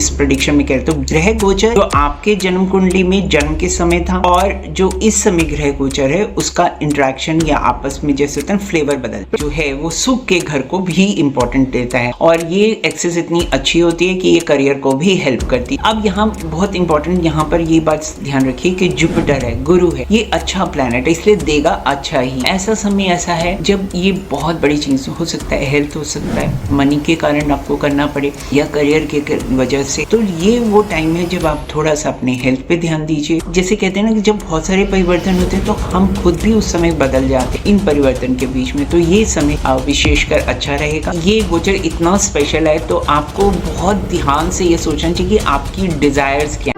इस प्रेडिक्शन में कह रहे तो ग्रह गोचर जो आपके जन्म कुंडली में जन्म के समय था और जो इस समय ग्रह गोचर है उसका इंटरेक्शन या आपस में जैसे होता है फ्लेवर बदल जो है वो सुख के घर को भी इंपॉर्टेंट देता है और ये एक्सेस इतनी अच्छी होती है कि ये करियर को भी हेल्प करती है। अब यहाँ बहुत इंपॉर्टेंट यहाँ पर ये बात ध्यान रखिए कि जुपिटर है, गुरु है, ये अच्छा प्लैनेट है इसलिए देगा अच्छा ही। ऐसा समय ऐसा है जब ये बहुत बड़ी चीज हो सकता है, हेल्थ हो सकता है, मनी के कारण आपको करना पड़े या करियर के वजह से, तो ये वो टाइम है जब आप थोड़ा सा अपने हेल्थ पे ध्यान दीजिए। जैसे कहते हैं ना कि जब बहुत सारे परिवर्तन होते हैं तो हम खुद भी उस समय बदल जाते हैं इन परिवर्तन के बीच में, तो ये समय विशेषकर अच्छा रहेगा। ये गोचर इतना स्पेशल है तो आपको बहुत ध्यान से ये सोचना चाहिए कि आपकी डिजायर्स क्या।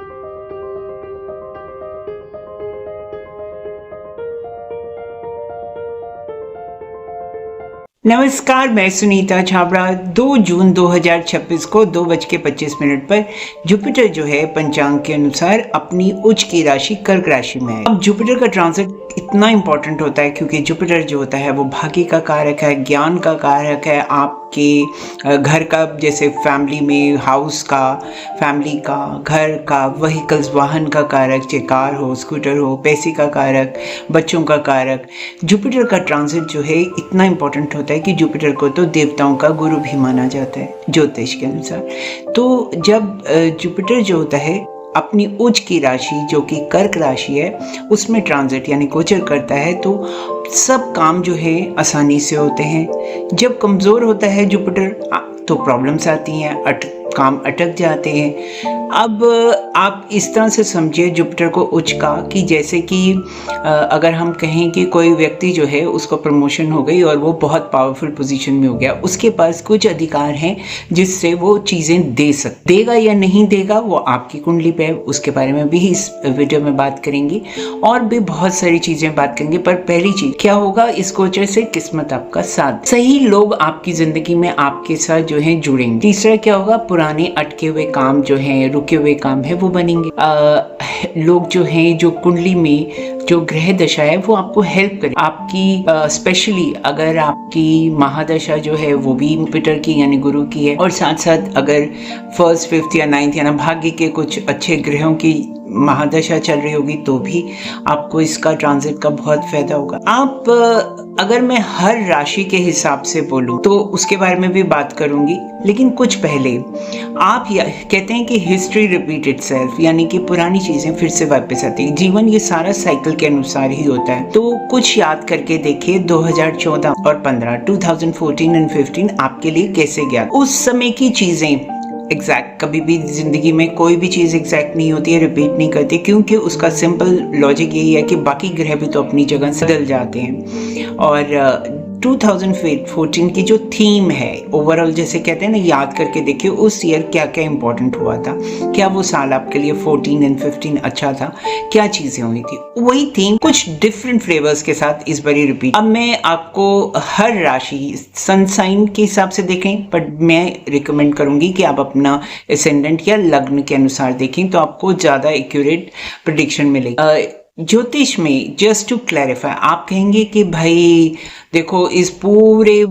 नमस्कार, मैं सुनीता छाबड़ा। 2 जून 2026 को 2:25 पर जुपिटर जो है पंचांग के अनुसार अपनी उच्च की राशि कर्क राशि में है। अब जुपिटर का ट्रांजिट इतना इंपॉर्टेंट होता है क्योंकि जुपिटर जो होता है वो भाग्य का कारक है, ज्ञान का कारक है, आपके घर का, जैसे फैमिली में हाउस का, फैमिली का, घर का, व्हीकल्स वाहन का कारक, चाहे कार हो, स्कूटर हो, पैसे का कारक, बच्चों का कारक। जुपिटर का ट्रांजिट जो है इतना इंपॉर्टेंट होता है कि जुपिटर को तो देवताओं का गुरु भी माना जाता है ज्योतिष के अनुसार। तो जब जुपिटर जो होता है अपनी उच्च की राशि जो कि कर्क राशि है उसमें ट्रांजिट यानी गोचर करता है तो सब काम जो है आसानी से होते हैं। जब कमज़ोर होता है जुपिटर तो प्रॉब्लम्स आती हैं, काम अटक जाते हैं। अब आप इस तरह से समझिए जुपिटर को उच्च का कि जैसे कि अगर हम कहें कि कोई व्यक्ति जो है उसको प्रमोशन हो गई और वो बहुत पावरफुल पोजीशन में हो गया, उसके पास कुछ अधिकार हैं जिससे वो चीज़ें देगा या नहीं देगा वो आपकी कुंडली पे है। उसके बारे में भी इस वीडियो में बात करेंगे और भी बहुत सारी चीज़ें बात करेंगे। पर पहली चीज़ क्या होगा, इस गोचर से किस्मत आपका साथ, सही लोग आपकी ज़िंदगी में आपके साथ जो है जुड़ेंगे। तीसरा क्या होगा, पुराने अटके हुए काम जो हैं, रुके हुए काम है वो बनेंगे। लोग जो हैं, जो कुंडली में जो ग्रह दशा है वो आपको हेल्प करे आपकी, स्पेशली अगर आपकी महादशा जो है वो भी जुपिटर की यानी गुरु की है और साथ साथ अगर 1st, 5th या 9th यानी भाग्य के कुछ अच्छे ग्रहों की महादशा चल रही होगी तो भी आपको इसका ट्रांजिट का बहुत फायदा होगा। आप अगर मैं हर राशि के हिसाब से बोलूं तो उसके बारे में भी बात करूंगी, लेकिन कुछ पहले आप कहते हैं कि हिस्ट्री रिपीट इटसेल्फ, यानी कि पुरानी चीजें फिर से वापस आती है। जीवन ये सारा साइकिल के अनुसार ही होता है। तो कुछ याद करके देखिए 2014 और 15, 2014 एंड 15 आपके लिए कैसे गया। उस समय की चीजें एग्जैक्ट, कभी भी जिंदगी में कोई भी चीज़ एग्जैक्ट नहीं होती है, रिपीट नहीं करती, क्योंकि उसका सिंपल लॉजिक यही है कि बाकी ग्रह भी तो अपनी जगह से बदल जाते हैं। और 2014 की जो थीम है ओवरऑल, जैसे कहते हैं ना, याद करके देखिए उस ईयर क्या क्या इंपॉर्टेंट हुआ था, क्या वो साल आपके लिए 14 एंड 15 अच्छा था, क्या चीजें हुई थी, वही थीम कुछ डिफरेंट फ्लेवर्स के साथ इस बारी रिपीट। अब मैं आपको हर राशि सन साइन के हिसाब से देखें, पर मैं रिकमेंड करूंगी कि आप अपना एसेंडेंट या लग्न के अनुसार देखें तो आपको ज्यादा एक्यूरेट प्रेडिक्शन मिलेगी। ज्योतिष में जस्ट टू क्लैरिफाई, आप कहेंगे कि भाई देखो इस पूरे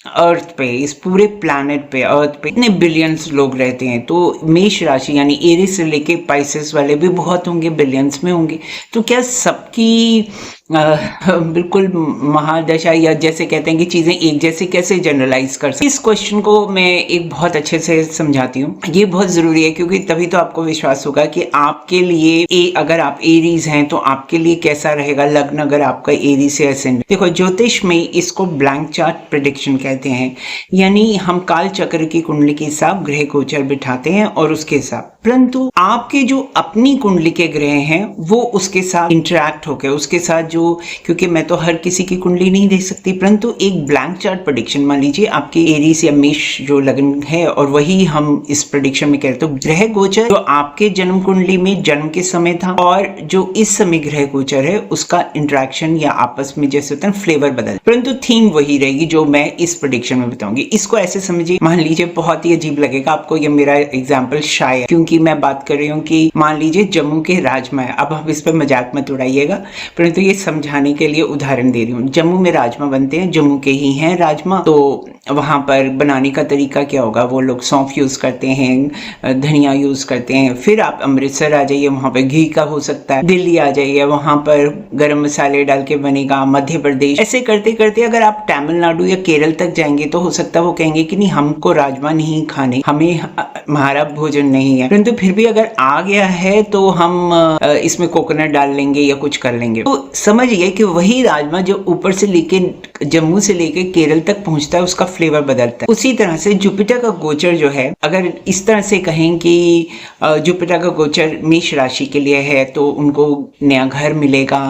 अर्थ पे, इस पूरे प्लैनेट पे, अर्थ पे इतने बिलियंस लोग रहते हैं तो मेष राशि यानी एरिस से लेके पाइसेस वाले भी बहुत होंगे, बिलियंस में होंगे, तो क्या सबकी बिल्कुल महादशा या जैसे कहते हैं कि चीजें एक जैसे कैसे जनरलाइज कर सकते। इस क्वेश्चन को मैं एक बहुत अच्छे से समझाती हूँ। ये बहुत जरूरी है क्योंकि तभी तो आपको विश्वास होगा कि आपके लिए अगर आप एरीज हैं तो आपके लिए कैसा रहेगा लग्न अगर आपका एरीज से असेंडेंट। देखो ज्योतिष में इसको ब्लैंक चार्ट प्रेडिक्शन कहते हैं, यानी हम काल चक्र की कुंडली के हिसाब ग्रह गोचर बिठाते हैं और उसके हिसाब, परंतु आपके जो अपनी कुंडली के ग्रह हैं वो उसके साथ इंटरेक्ट होकर उसके साथ जो, क्योंकि मैं तो हर किसी की कुंडली नहीं देख सकती, परंतु एक ब्लैंक चार्ट प्रेडिक्शन मान लीजिए आपके एरीज या मेष जो लग्न है और वही हम इस प्रेडिक्शन में कहते हैं ग्रह गोचर जो आपके जन्म कुंडली में जन्म के समय था और जो इस समय ग्रह गोचर है उसका इंटरेक्शन या आपस में जैसे होता है फ्लेवर बदल, परंतु थीम वही रहेगी जो मैं इस प्रेडिक्शन में बताऊंगी। इसको ऐसे समझिए, मान लीजिए बहुत ही अजीब लगेगा आपको ये मेरा एग्जाम्पल शायद, क्योंकि मैं बात कर रही हूँ कि मान लीजिए जम्मू के राजमा है, अब हम इस पर मजाक मत उड़ाइएगा, परंतु ये समझाने के लिए उदाहरण दे रही हूँ। जम्मू में राजमा बनते हैं, जम्मू के ही हैं राजमा, तो वहाँ पर बनाने का तरीका क्या होगा, वो लोग सौंफ यूज़ करते हैं, धनिया यूज़ करते हैं। फिर आप अमृतसर आ जाइए, वहाँ पर घी का हो सकता है। दिल्ली आ जाइए, वहाँ पर गरम मसाले डाल के बनेगा। मध्य प्रदेश, ऐसे करते करते अगर आप तमिलनाडु या केरल तक जाएंगे तो हो सकता है वो कहेंगे कि नहीं, हमको राजमा नहीं खाने, हमें हमारा भोजन नहीं है। परंतु फिर भी अगर आ गया है तो हम इसमें कोकोनट डाल लेंगे या कुछ कर लेंगे। तो समझिए कि वही राजमा जो ऊपर से लेके जम्मू से लेके केरल तक पहुंचता है, उसका फ्लेवर बदलता है। उसी तरह से जुपिटर का गोचर जो है, अगर इस तरह से कहें कि जुपिटर का गोचर मेष राशि के लिए है तो उनको नया घर मिलेगा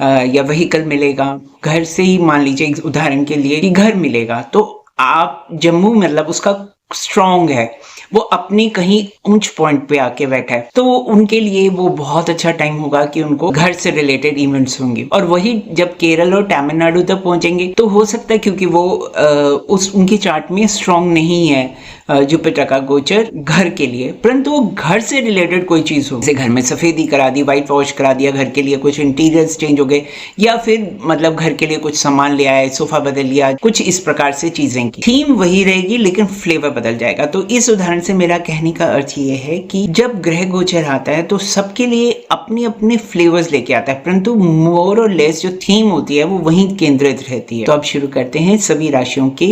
या व्हीकल मिलेगा। घर से ही मान लीजिए उदाहरण के लिए कि घर मिलेगा, तो आप जम्मू मतलब उसका स्ट्रॉन्ग है, वो अपनी कहीं ऊंच पॉइंट पे आके बैठा है, तो उनके लिए वो बहुत अच्छा टाइम होगा कि उनको घर से रिलेटेड इवेंट्स होंगे। और वही जब केरल और तमिलनाडु तक पहुंचेंगे तो हो सकता है, क्योंकि वो उनकी चार्ट में स्ट्रॉन्ग नहीं है जुपिटर का गोचर घर के लिए, परंतु वो घर से रिलेटेड कोई चीज हो, जैसे घर में सफेदी करा दी, व्हाइट वॉश करा दिया, घर के लिए कुछ इंटीरियर्स चेंज हो गए, या फिर मतलब घर के लिए कुछ सामान ले आए, सोफा बदल लिया, कुछ इस प्रकार से चीजें की। थीम वही रहेगी लेकिन फ्लेवर बदल जाएगा। तो इस उदाहरण से मेरा कहने का अर्थ ये है कि जब ग्रह गोचर आता है तो सबके लिए अपने अपने फ्लेवर्स लेके आता है, परंतु मोर और लेस जो थीम होती है वो वहीं केंद्रित रहती है। तो अब शुरू करते हैं सभी राशियों के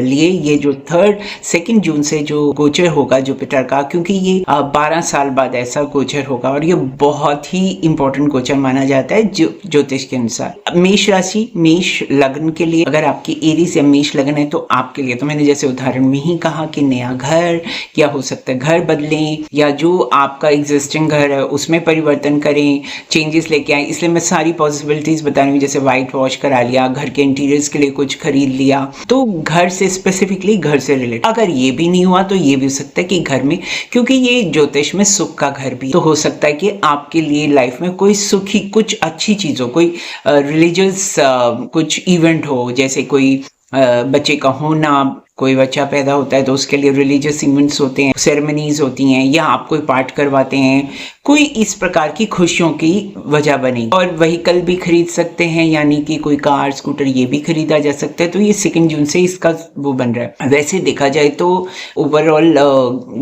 लिए ये जो 2 जून से जो गोचर होगा जुपिटर का, क्योंकि ये 12 साल बाद ऐसा गोचर होगा और ये बहुत ही इंपॉर्टेंट गोचर माना जाता है ज्योतिष के अनुसार। मेष राशि, मेष लग्न के लिए, अगर आपकी एरीज या मेष लग्न है तो आपके लिए तो मैंने जैसे उदाहरण में ही कहा कि नया घर, या हो सकता है घर बदलें, या जो आपका एग्जिस्टिंग घर है उसमें परिवर्तन करें, चेंजेस लेके आए। इसलिए मैं सारी पॉसिबिलिटीज बता रही हूँ, जैसे व्हाइट वॉश करा लिया, घर के इंटीरियर्स के लिए कुछ खरीद लिया, तो घर से स्पेसिफिकली घर से रिलेटेड। अगर ये भी नहीं हुआ तो ये भी हो सकता है कि घर में, क्योंकि ये ज्योतिष में सुख का घर भी, तो हो सकता है कि आपके लिए लाइफ में कोई सुखी कुछ अच्छी चीज हो, कोई रिलीजियस कुछ इवेंट हो, जैसे कोई बच्चे का होना, कोई बच्चा पैदा होता है तो उसके लिए रिलीजियस इवेंट्स होते हैं, सेरेमनीज होती हैं, या आप कोई पाठ करवाते हैं, कोई इस प्रकार की खुशियों की वजह बनी। और व्हीकल भी खरीद सकते हैं, यानी कि कोई कार स्कूटर ये भी खरीदा जा सकता है। तो ये 2 जून से इसका वो बन रहा है। वैसे देखा जाए तो ओवरऑल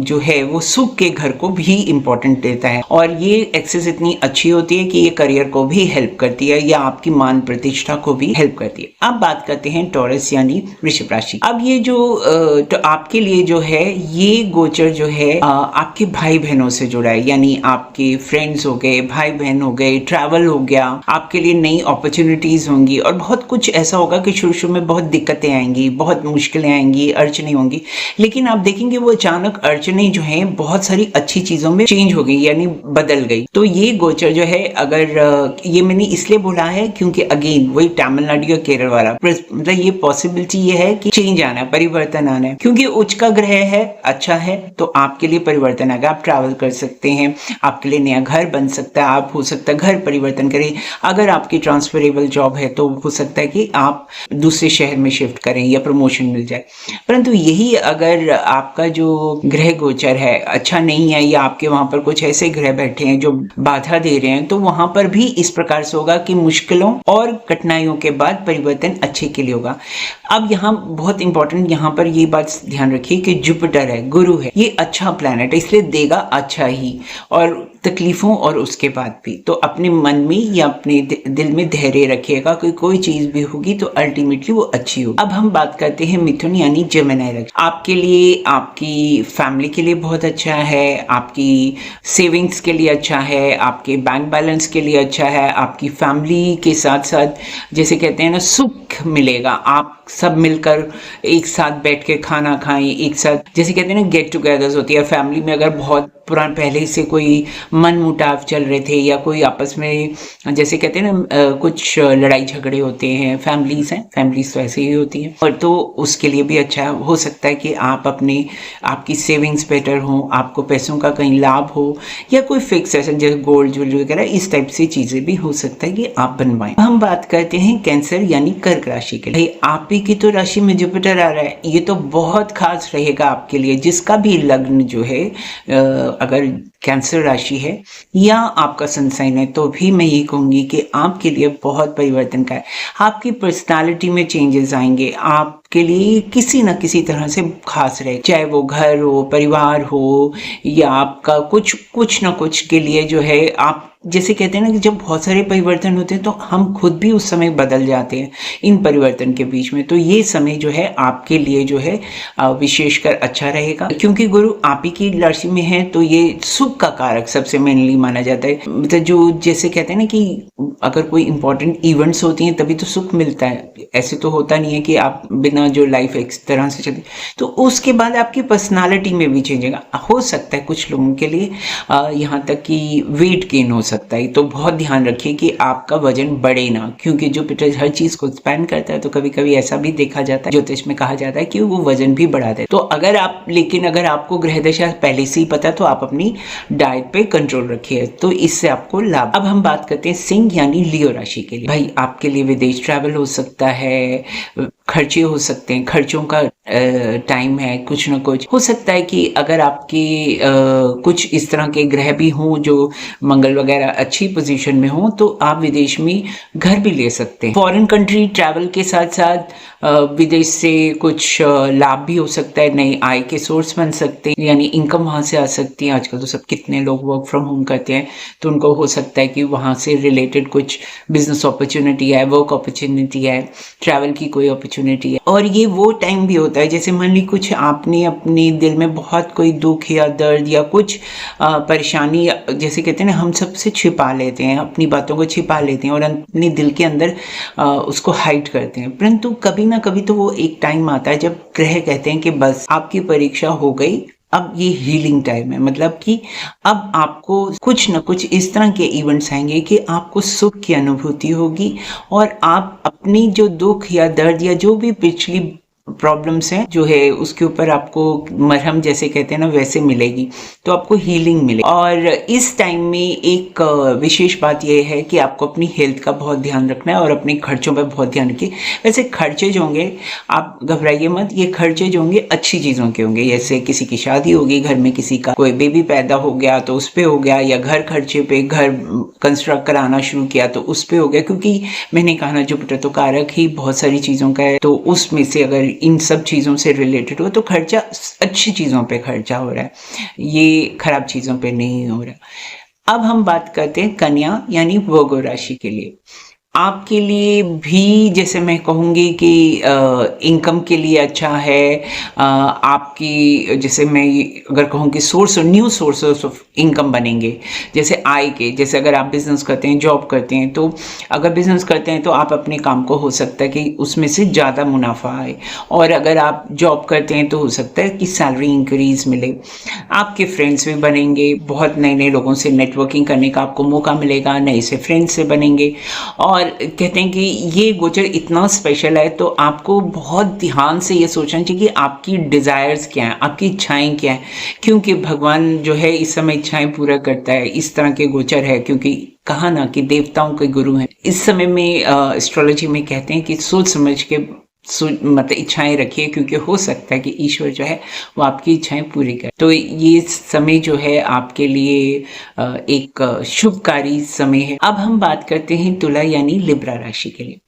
जो है वो सुख के घर को भी इम्पोर्टेंट देता है, और ये एक्सेस इतनी अच्छी होती है कि ये करियर को भी हेल्प करती है या आपकी मान प्रतिष्ठा को भी हेल्प करती है। अब बात करते हैं टॉरस यानी वृषभ राशि। अब ये जो तो आपके लिए जो है ये गोचर जो है आपके भाई बहनों से जुड़ा है, यानी आपके फ्रेंड्स हो गए, भाई बहन हो गए, ट्रैवल हो गया, आपके लिए नई अपॉर्चुनिटीज होंगी, और बहुत कुछ ऐसा होगा कि शुरू शुरू में बहुत दिक्कतें आएंगी, बहुत मुश्किलें आएंगी, अड़चने होंगी, लेकिन आप देखेंगे वो अचानक अड़चने जो है बहुत सारी अच्छी चीजों में चेंज हो गई, यानी बदल गई। तो ये गोचर जो है, अगर ये मैंने इसलिए बोला है क्योंकि अगेन वही तमिलनाडु या केरल वाला, मतलब ये पॉसिबिलिटी ये है कि चेंज आना है, परिवर्तन आना है, क्योंकि उच्च का ग्रह है, अच्छा है, तो आपके लिए परिवर्तन आएगा। आप ट्रैवल कर सकते हैं, आपके लिए नया घर बन सकता है, आप हो सकता है घर परिवर्तन करें। अगर आपकी ट्रांसफरेबल जॉब है तो हो सकता है कि आप दूसरे शहर में शिफ्ट करें या प्रमोशन मिल जाए। परंतु यही अगर आपका जो ग्रह गोचर है अच्छा नहीं है, या आपके वहां पर कुछ ऐसे ग्रह बैठे हैं जो बाधा दे रहे हैं, तो वहां पर भी इस प्रकार से होगा कि मुश्किलों और कठिनाइयों के बाद परिवर्तन अच्छे के लिए होगा। अब यहाँ बहुत इंपॉर्टेंट यहाँ पर ये बात ध्यान रखिए कि जुपिटर है, गुरु है, ये अच्छा प्लैनेट है, इसलिए देगा अच्छा ही, और तकलीफों और उसके बाद भी। तो अपने मन में या अपने दिल में धैर्य रखिएगा कि कोई चीज भी होगी तो अल्टीमेटली वो अच्छी होगी। अब हम बात करते हैं मिथुन यानी जेमिनी राशि। आपके लिए, आपकी फैमिली के लिए बहुत अच्छा है, आपकी सेविंग्स के लिए अच्छा है, आपके बैंक बैलेंस के लिए अच्छा है, आपकी फैमिली के साथ साथ जैसे कहते हैं ना सुख मिलेगा। आप सब मिलकर एक साथ बैठ के खाना खाएं, एक साथ जैसे कहते हैं ना गेट टुगेदर्स होती है फैमिली में। अगर बहुत पुराने पहले से कोई मन मुटाव चल रहे थे, या कोई आपस में जैसे कहते हैं ना कुछ लड़ाई झगड़े होते हैं, फैमिलीज हैं, फैमिलीज तो ऐसे ही होती हैं, और तो उसके लिए भी अच्छा हो सकता है कि आप अपने आपकी सेविंग्स बेटर हो, आपको पैसों का कहीं लाभ हो, या कोई फिक्स ऐसा जैसे गोल्ड ज्वेलरी वगैरह इस टाइप से चीजें भी हो सकता है कि आप बनवाएं। हम बात करते हैं कैंसर यानी कर्क राशि के लिए। आप ही की तो राशि में जुपिटर आ रहा है, ये तो बहुत खास रहेगा आपके लिए। जिसका भी लग्न जो है अगर कैंसर राशि है या आपका सन साइन है, तो भी मैं ये कहूँगी कि आपके लिए बहुत परिवर्तन का है। आपकी पर्सनालिटी में चेंजेस आएंगे, आपके लिए किसी न किसी तरह से खास रहे, चाहे वो घर हो, परिवार हो, या आपका कुछ न कुछ के लिए जो है आप जैसे कहते हैं ना कि जब बहुत सारे परिवर्तन होते हैं तो हम खुद भी उस समय बदल जाते हैं इन परिवर्तन के बीच में। तो ये समय जो है आपके लिए जो है विशेषकर अच्छा रहेगा, क्योंकि गुरु आप ही की राशि में है, तो ये सुख का कारक सबसे मेनली माना जाता है। मतलब जो जैसे कहते हैं ना कि अगर कोई इंपॉर्टेंट इवेंट्स होती हैं तभी तो सुख मिलता है, ऐसे तो होता नहीं है कि आप बिना जो लाइफ एक तरह से चलती। तो उसके बाद आपकी पर्सनालिटी में भी चेंज हो सकता है कुछ लोगों के लिए, यहाँ तक कि वेट गेन हो सकता है। तो बहुत ध्यान रखिए कि आपका वजन बढ़े ना, क्योंकि जुपिटर हर चीज को स्पैन करता है। तो कभी कभी ऐसा भी देखा जाता है, ज्योतिष में कहा जाता है कि वो वजन भी बढ़ा दे। तो लेकिन अगर आपको ग्रह दशा पहले से ही पता, तो आप अपनी डाइट पे कंट्रोल रखिए, तो इससे आपको लाभ। अब हम बात करते हैं सिंह यानी लियो राशि के लिए। भाई आपके लिए विदेश ट्रैवल हो सकता है, खर्चे हो सकते हैं, खर्चों का टाइम है, कुछ ना कुछ हो सकता है कि अगर आपके कुछ इस तरह के ग्रह भी हों जो मंगल वगैरह अच्छी पोजीशन में हो, तो आप विदेश में घर भी ले सकते हैं। फॉरेन कंट्री ट्रैवल के साथ साथ विदेश से कुछ लाभ भी हो सकता है, नई आय के सोर्स बन सकते हैं, यानी इनकम वहाँ से आ सकती है। आजकल तो सब कितने लोग वर्क फ्रॉम होम करते हैं, तो उनको हो सकता है कि वहाँ से रिलेटेड कुछ बिजनेस अपॉर्चुनिटी है, वर्क अपॉर्चुनिटी है, ट्रैवल की कोई अपॉर्चुनिटी है। और ये वो टाइम भी होता है जैसे मान ली कुछ आपने अपने दिल में बहुत कोई दुख या दर्द या कुछ परेशानी, जैसे कहते हैं ना हम सबसे छिपा लेते हैं, अपनी बातों को छिपा लेते हैं और अपने दिल के अंदर उसको हाइड करते हैं। परंतु कभी ना कभी तो वो एक टाइम आता है जब ग्रह कहते हैं कि बस आपकी परीक्षा हो गई, अब ये हीलिंग टाइम है। मतलब कि अब आपको कुछ न कुछ इस तरह के इवेंट्स आएंगे कि आपको सुख की अनुभूति होगी और आप अपनी जो दुख या दर्द या जो भी पिछली प्रॉब्लम्स हैं जो है उसके ऊपर आपको मरहम जैसे कहते हैं ना वैसे मिलेगी, तो आपको हीलिंग मिलेगी। और इस टाइम में एक विशेष बात यह है कि आपको अपनी हेल्थ का बहुत ध्यान रखना है और अपने खर्चों पर बहुत ध्यान रखिए। वैसे खर्चे जो होंगे आप घबराइए मत, ये खर्चे जो होंगे अच्छी चीज़ों के होंगे, जैसे किसी की शादी होगी, घर में किसी का कोई बेबी पैदा हो गया तो उस पर हो गया, या घर खर्चे पे घर कंस्ट्रक्ट कराना शुरू किया तो उस पर हो गया। क्योंकि मैंने कहा ना जुपिटर तो कारक ही बहुत सारी चीज़ों का है, तो उसमें से अगर इन सब चीज़ों से रिलेटेड हो तो खर्चा अच्छी चीज़ों पे खर्चा हो रहा है, ये खराब चीज़ों पे नहीं हो रहा। अब हम बात करते हैं कन्या यानी वर्गो राशि के लिए। आपके लिए भी जैसे मैं कहूँगी कि इनकम के लिए अच्छा है। आपकी जैसे मैं अगर कहूँ कि न्यू सोर्सेस ऑफ इनकम बनेंगे, जैसे आय के, जैसे अगर आप बिजनेस करते हैं, जॉब करते हैं, तो अगर बिजनेस करते हैं तो आप अपने काम को हो सकता है कि उसमें से ज़्यादा मुनाफा आए, और अगर आप जॉब करते हैं तो हो सकता है कि सैलरी इंक्रीज मिले। आपके फ्रेंड्स भी बनेंगे, बहुत नए नए लोगों से नेटवर्किंग करने का आपको मौका मिलेगा, नए से फ्रेंड्स से बनेंगे। और कहते हैं कि ये गोचर इतना स्पेशल है, तो आपको बहुत ध्यान से ये सोचना चाहिए कि आपकी डिज़ायर्स क्या हैं, आपकी इच्छाएं क्या हैं, क्योंकि भगवान जो है इस समय इच्छाएं पूरा करता है। इस तरह के गोचर है, क्योंकि कहा ना कि देवताओं के गुरु हैं। इस समय में एस्ट्रोलॉजी में कहते हैं कि सोच समझ के मतलब इच्छाएं रखिए, क्योंकि हो सकता है कि ईश्वर जो है वो आपकी इच्छाएं पूरी करे। तो ये समय जो है आपके लिए एक शुभकारी समय है। अब हम बात करते हैं तुला यानी लिब्रा राशि के लिए।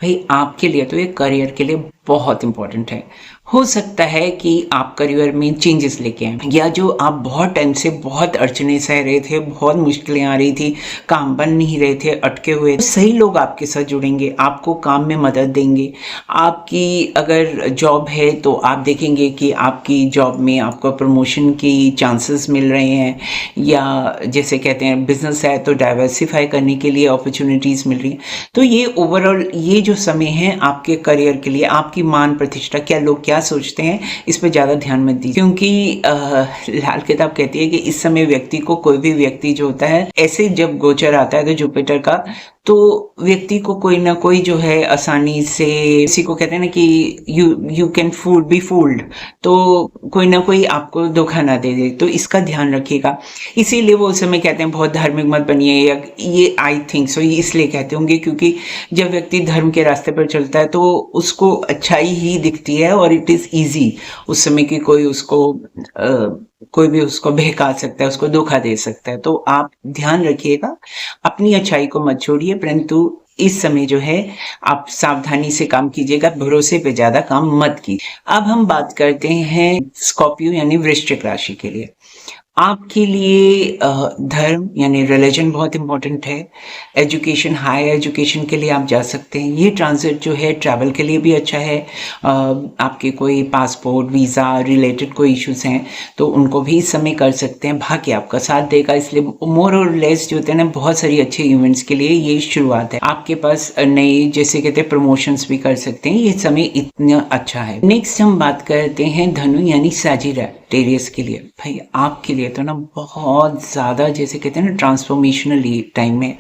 भाई आपके लिए तो ये करियर के लिए बहुत इंपॉर्टेंट है। हो सकता है कि आप करियर में चेंजेस लेके आए, या जो आप बहुत टाइम से बहुत अड़चने सह रहे थे, बहुत मुश्किलें आ रही थी, काम बन नहीं रहे थे, अटके हुए, तो सही लोग आपके साथ जुड़ेंगे, आपको काम में मदद देंगे। आपकी अगर जॉब है तो आप देखेंगे कि आपकी जॉब में आपको प्रमोशन की चांसेस मिल रहे हैं, या जैसे कहते हैं बिजनेस है तो डाइवर्सिफाई करने के लिए अपॉर्चुनिटीज़ मिल रही हैं। तो ये ओवरऑल ये जो समय है आपके करियर के लिए, आपकी मान प्रतिष्ठा, क्या लोग क्या सोचते हैं, इस पर ज़्यादा ध्यान मत दीजिए। क्योंकि लाल किताब कहती है कि इस समय व्यक्ति को, कोई भी व्यक्ति जो होता है ऐसे जब गोचर आता है तो जुपिटर का, तो व्यक्ति को कोई ना कोई जो है आसानी से, किसी को कहते हैं ना कि you can fool be fooled, तो कोई ना कोई आपको धोखा ना दे दे, तो इसका ध्यान रखिएगा। इसीलिए वो उस समय कहते हैं बहुत धार्मिक मत बनिए, या ये आई थिंक सो ये इसलिए कहते होंगे क्योंकि जब व्यक्ति धर्म के रास्ते पर चलता है तो उसको अच्छाई ही दिखती है, और इट इज़ ईजी उस समय कि कोई भी उसको बहका सकता है, उसको धोखा दे सकता है। तो आप ध्यान रखिएगा, अपनी अच्छाई को मत छोड़िए, परंतु इस समय जो है आप सावधानी से काम कीजिएगा, भरोसे पे ज्यादा काम मत कीजिए। अब हम बात करते हैं स्कॉर्पियो यानी वृश्चिक राशि के लिए। आपके लिए धर्म यानी रिलीजन बहुत इंपॉर्टेंट है। एजुकेशन, हायर एजुकेशन के लिए आप जा सकते हैं। ये ट्रांजिट जो है ट्रैवल के लिए भी अच्छा है। आपके कोई पासपोर्ट, वीज़ा रिलेटेड कोई इश्यूज हैं तो उनको भी इस समय कर सकते हैं। भाग्य आपका साथ देगा, इसलिए मोर और लेस जो होते हैं ना, बहुत सारी अच्छे इवेंट्स के लिए ये शुरुआत है। आपके पास नई, जैसे कहते हैं, प्रमोशंस भी कर सकते हैं। ये समय इतना अच्छा है। नेक्स्ट हम बात करते हैं धनु यानी सजिटेरियस के लिए। भाई आपके लिए तो ना बहुत ज़्यादा, जैसे कहते हैं ना, ट्रांसफॉर्मेशनल टाइम में।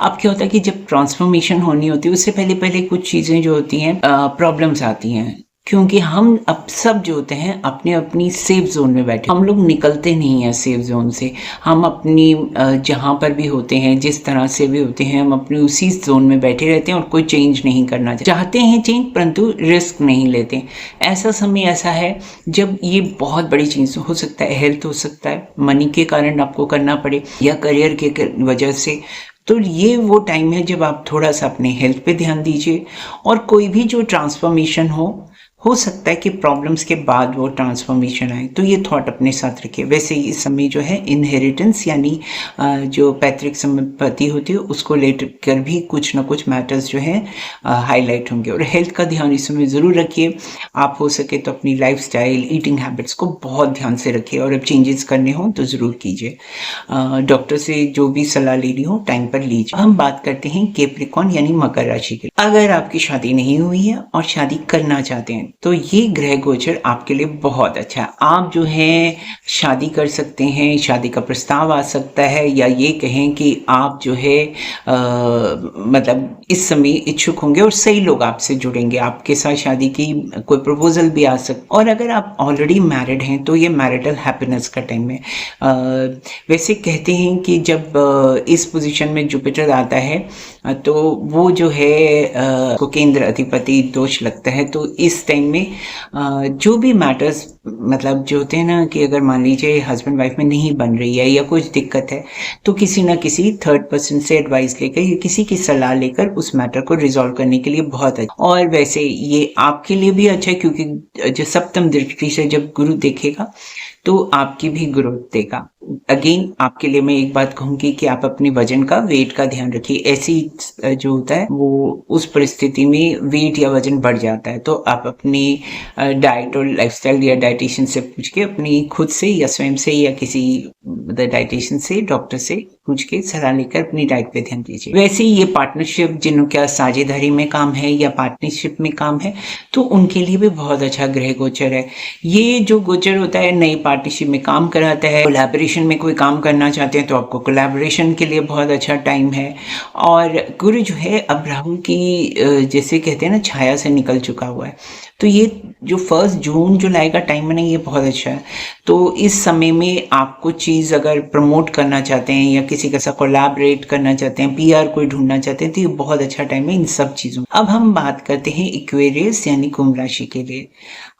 अब क्या होता है कि जब ट्रांसफॉर्मेशन होनी होती है उससे पहले पहले कुछ चीज़ें जो होती हैं, प्रॉब्लम्स आती हैं, क्योंकि हम अब सब जो होते हैं अपने अपनी सेफ जोन में बैठे, हम लोग निकलते नहीं हैं सेफ जोन से। हम अपनी जहाँ पर भी होते हैं, जिस तरह से भी होते हैं, हम अपनी उसी जोन में बैठे रहते हैं और कोई चेंज नहीं करना चाहते हैं चेंज, परंतु रिस्क नहीं लेते। ऐसा समय ऐसा है जब ये बहुत बड़ी चीज़ हो सकता है, हेल्थ हो सकता है, मनी के कारण आपको करना पड़े, या करियर के वजह से। तो ये वो टाइम है जब आप थोड़ा सा अपने हेल्थ पे ध्यान दीजिए। और कोई भी जो ट्रांसफॉर्मेशन हो सकता है कि प्रॉब्लम्स के बाद वो ट्रांसफॉर्मेशन आए, तो ये थॉट अपने साथ रखिए। वैसे इस समय जो है इनहेरिटेंस यानी जो पैतृक संपत्ति होती है उसको लेकर भी कुछ ना कुछ मैटर्स जो है हाईलाइट होंगे। और हेल्थ का ध्यान इस समय ज़रूर रखिए। आप हो सके तो अपनी लाइफस्टाइल, ईटिंग हैबिट्स को बहुत ध्यान से रखिए, और अब चेंजेस करने हों तो ज़रूर कीजिए। डॉक्टर से जो भी सलाह लेनी हो टाइम पर लीजिए। हम बात करते हैं कैप्रिकॉर्न यानी मकर राशि के। अगर आपकी शादी नहीं हुई है और शादी करना चाहते हैं तो ये ग्रह गोचर आपके लिए बहुत अच्छा है। आप जो है शादी कर सकते हैं, शादी का प्रस्ताव आ सकता है, या ये कहें कि आप जो है मतलब इस समय इच्छुक होंगे और सही लोग आपसे जुड़ेंगे, आपके साथ शादी की कोई प्रपोजल भी आ सकता। और अगर आप ऑलरेडी मैरिड हैं तो ये मैरिटल हैप्पीनेस का टाइम है। वैसे कहते हैं कि जब इस पोजीशन में जुपिटर आता है तो वो जो है को केंद्र अधिपति दोष लगता है। तो इस टाइम में जो भी मैटर्स, मतलब जो होते हैं ना, कि अगर मान लीजिए हस्बैंड वाइफ में नहीं बन रही है या कुछ दिक्कत है, तो किसी ना किसी थर्ड पर्सन से एडवाइस लेकर या किसी की सलाह लेकर उस मैटर को रिजॉल्व करने के लिए बहुत अच्छा। और वैसे ये आपके लिए भी अच्छा है क्योंकि जो सप्तम दृष्टि से जब गुरु देखेगा तो आपकी भी ग्रोथ देगा। अगेन आपके लिए मैं एक बात कहूंगी कि आप अपने वजन का, वेट का ध्यान रखिए। ऐसी जो होता है वो उस परिस्थिति में वेट या वजन बढ़ जाता है, तो आप अपनी डाइट और लाइफस्टाइल या डाइटिशियन से पूछ के, अपनी खुद से या स्वयं से या किसी डाइटिशियन से, डॉक्टर से पूछ के सलाह लेकर अपनी डाइट पे ध्यान दीजिए। वैसे ये पार्टनरशिप, जिनका साझेदारी में काम है या पार्टनरशिप में काम है, तो उनके लिए भी बहुत अच्छा ग्रह गोचर है। ये जो गोचर होता है नई पार्टनरशिप में काम कराता है। कोलैबोरेशन में कोई काम करना चाहते हैं तो आपको कोलैबोरेशन के लिए बहुत अच्छा टाइम है। और गुरु जो है अब राहु की, जैसे कहते हैं ना, छाया से निकल चुका हुआ है, तो ये जो 1 जून जुलाई का टाइम है ना, ये बहुत अच्छा है। तो इस समय में आप कुछ चीज़ अगर प्रमोट करना चाहते हैं या किसी के साथ कोलैबोरेट करना चाहते हैं, पीआर कोई ढूंढना चाहते हैं, तो ये बहुत अच्छा टाइम है इन सब चीज़ों। अब हम बात करते हैं इक्वेरियस यानी कुंभ राशि के लिए।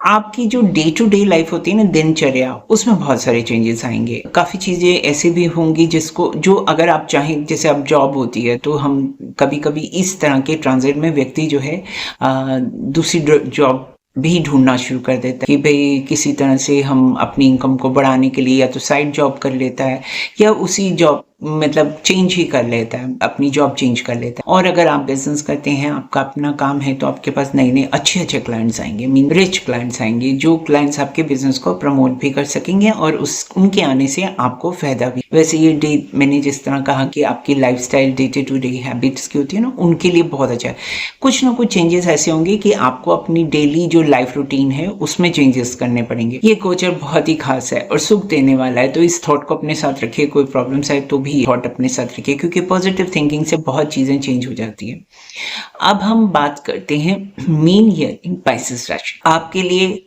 आपकी जो डे टू डे लाइफ होती है ना, दिनचर्या, उसमें बहुत सारे चेंजेस आएंगे। काफ़ी चीज़ें ऐसे भी होंगी जिसको, जो अगर आप चाहें, जैसे अब जॉब होती है तो हम कभी कभी इस तरह के ट्रांजिट में व्यक्ति जो है दूसरी जॉब भी ढूंढना शुरू कर देता है कि भाई किसी तरह से हम अपनी इनकम को बढ़ाने के लिए या तो साइड जॉब कर लेता है या उसी जॉब मतलब चेंज ही कर लेता है, अपनी जॉब चेंज कर लेता है। और अगर आप बिजनेस करते हैं, आपका अपना काम है, तो आपके पास नए नए अच्छे अच्छे क्लाइंट्स आएंगे, मीन रिच क्लाइंट्स आएंगे, जो क्लाइंट्स आपके बिजनेस को प्रमोट भी कर सकेंगे और उनके आने से आपको फायदा भी। वैसे ये डे, मैंने जिस तरह कहा कि आपकी lifestyle day to day habits की होती है ना, उनके लिए बहुत अच्छा है। कुछ ना कुछ चेंजेस ऐसे होंगे कि आपको अपनी डेली जो लाइफ रूटीन है उसमें चेंजेस करने पड़ेंगे। ये गोचर बहुत ही खास है और सुख देने वाला है, तो इस थॉट को अपने साथ रखिए। कोई प्रॉब्लम्स आए तो भी भी थॉट अपने साथ रखिए, क्योंकि पॉजिटिव थिंकिंग से बहुत चीज़ें चेंज हो जाती हैं। अब हम बात करते हैं मीन ईयर इन पाइसेस राशि। आपके लिए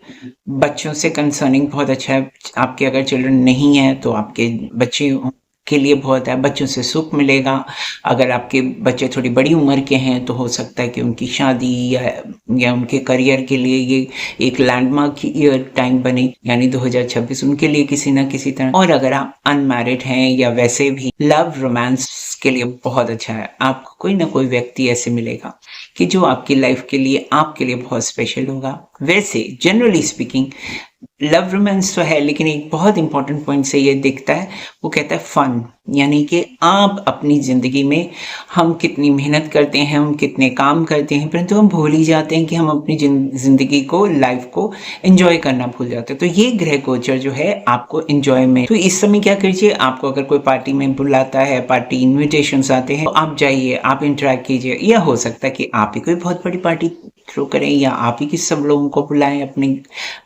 बच्चों से कंसर्निंग बहुत अच्छा है। आपके अगर चिल्ड्रन नहीं है तो आपके बच्चे के लिए बहुत है, बच्चों से सुख मिलेगा। अगर आपके बच्चे थोड़ी बड़ी उम्र के हैं तो हो सकता है कि उनकी शादी या उनके करियर के लिए ये एक लैंडमार्क ईयर टाइम बने, यानी 2026 उनके लिए किसी ना किसी तरह। और अगर आप अनमैरिड हैं या वैसे भी, लव रोमांस के लिए बहुत अच्छा है। आपको कोई ना कोई व्यक्ति ऐसे मिलेगा कि जो आपकी लाइफ के लिए, आपके लिए बहुत स्पेशल होगा। वैसे जनरली स्पीकिंग लव रोमांस तो है, लेकिन एक बहुत इंपॉर्टेंट पॉइंट से ये दिखता है, वो कहता है फन, यानी कि आप अपनी ज़िंदगी में, हम कितनी मेहनत करते हैं, हम कितने काम करते हैं, परंतु हम भूल ही जाते हैं कि हम अपनी ज़िंदगी को, लाइफ को एंजॉय करना भूल जाते हैं। तो ये ग्रह गोचर जो है आपको एंजॉय में, तो इस समय क्या कीजिए, आपको अगर कोई पार्टी में बुलाता है, पार्टी इन्विटेशंस आते हैं, तो आप जाइए, आप इंटरेक्ट कीजिए। या हो सकता है कि आप ही कोई बहुत बड़ी पार्टी थ्रो करें या आप ही सब लोगों को बुलाएं अपनी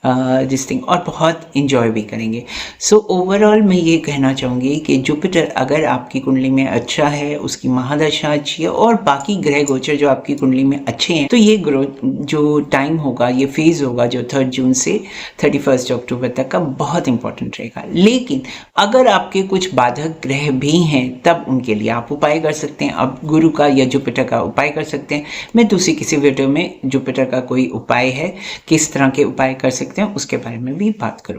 दिस थिंग, और बहुत इंजॉय भी करेंगे। सो ओवरऑल मैं ये कहना चाहूँगी कि जुपिटर अगर आपकी कुंडली में अच्छा है, उसकी महादशा अच्छी है और बाकी ग्रह गोचर जो आपकी कुंडली में अच्छे हैं, तो ये जो टाइम होगा, ये फेज होगा जो 3 जून से 31 अक्टूबर तक का, बहुत इंपॉर्टेंट रहेगा। लेकिन अगर आपके कुछ बाधक ग्रह भी हैं, तब उनके लिए आप उपाय कर सकते हैं। अब गुरु का या जुपिटर का उपाय कर सकते हैं। मैं दूसरी किसी वीडियो में जुपिटर का कोई उपाय है, किस तरह के उपाय कर सकते हैं, उसके बारे में भी बात करूँ।